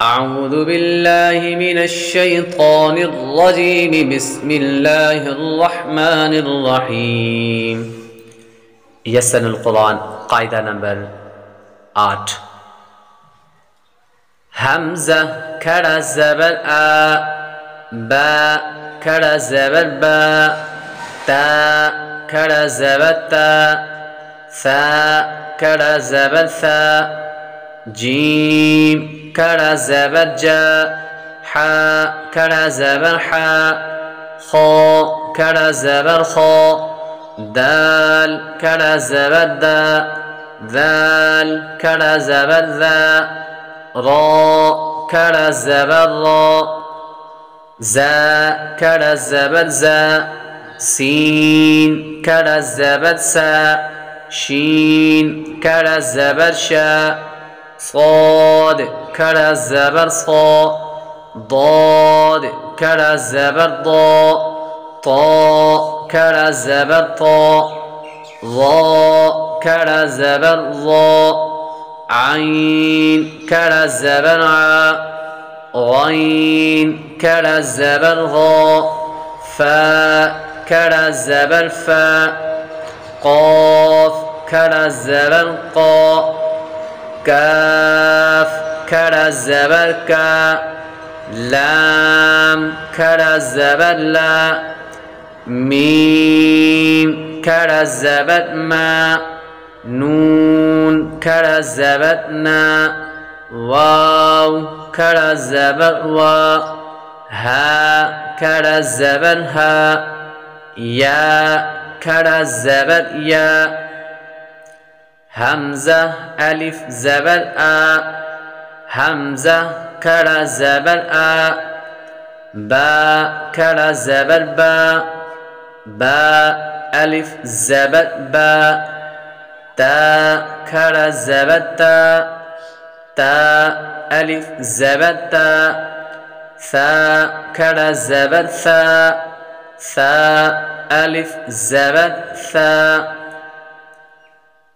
أعوذ بالله من الشيطان الرجيم بسم الله الرحمن الرحيम। यसन कुरान कायदा नंबर 8। हमज़ा खड़ा ज़बर आ, बा खड़ा ज़बर बा, ता खड़ा ज़बर ता, सा खड़ा ज़बर सा, जीम खड़ा ज़बर जा, हा खड़ा ज़बर हा, खो खड़ा ज़बर खो, दाल खड़ा ज़बर दा, दाल खड़ा ज़बर दा, रा खड़ा ज़बर रा, ज़ा खड़ा ज़बर ज़ा, सीन खड़ा ज़बर सा, शीन खड़ा ज़बर शा, صاد खड़ा ज़बर صا, ضاد खड़ा ज़बर ضا, طا खड़ा ज़बर طا, ظا खड़ा ज़बर ظا, عين खड़ा ज़बर ዓ, غين खड़ा ज़बर غا, فا खड़ा ज़बर فا, قاف खड़ा ज़बर قا, काफ खड़ा ज़बर का, लाम खड़ा ज़बर ला, मीम खड़ा ज़बर मा, नून खड़ा ज़बर ना, वाव खड़ा ज़बर वा, हा खड़ा ज़बर हा, या खड़ा ज़बर या, हमज़ा अलिफ ज़बर आ, हमज़ा खड़ा ज़बर आ, बा खड़ा ज़बर बा, बा अलिफ ज़बर बा, ता खड़ा ज़बर ता, ता अलिफ ज़बर ता, सा खड़ा ज़बर सा, सा अलिफ ज़बर सा।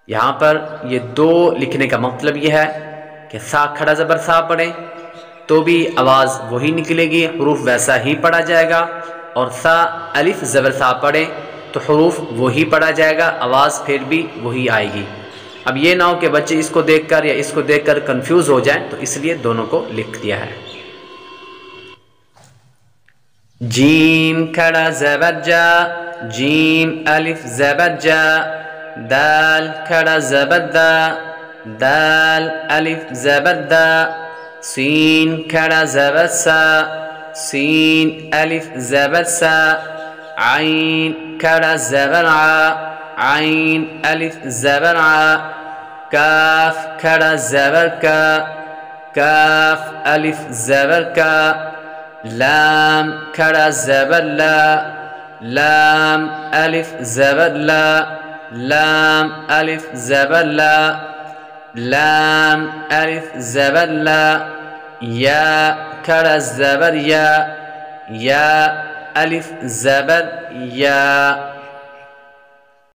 यहाँ पर ये दो लिखने का मतलब यह है कि सा खड़ा ज़बर सा पढ़ें तो भी आवाज़ वही निकलेगी, हरूफ वैसा ही पढ़ा जाएगा, और सा अलिफ ज़बर सा पढ़ें तो हरूफ वही पढ़ा जाएगा, आवाज़ फिर भी वही आएगी। अब ये ना हो कि बच्चे इसको देखकर या इसको देखकर कंफ्यूज हो जाएं, तो इसलिए दोनों को लिख दिया है। जीम खड़ा ज़बर जा, जीम अलिफ ज़बर जा, दाल खड़ा ज़बर दा, दाल अलिफ ज़बर दा, सीन खड़ा ज़बर सा, सीन अलिफ ज़बर सा, आइन खड़ा ज़बर आ, आइन अलिफ ज़बर आ, काफ खड़ा ज़बर का, काफ अलिफ ज़बर का, लाम खड़ा ज़बर ला, लाम अलिफ ज़बर ला, लाम अलिफ ज़बर ला, लाम अलिफ ज़बर ला, या खड़ा ज़बर या, या अलिफ ज़बर या।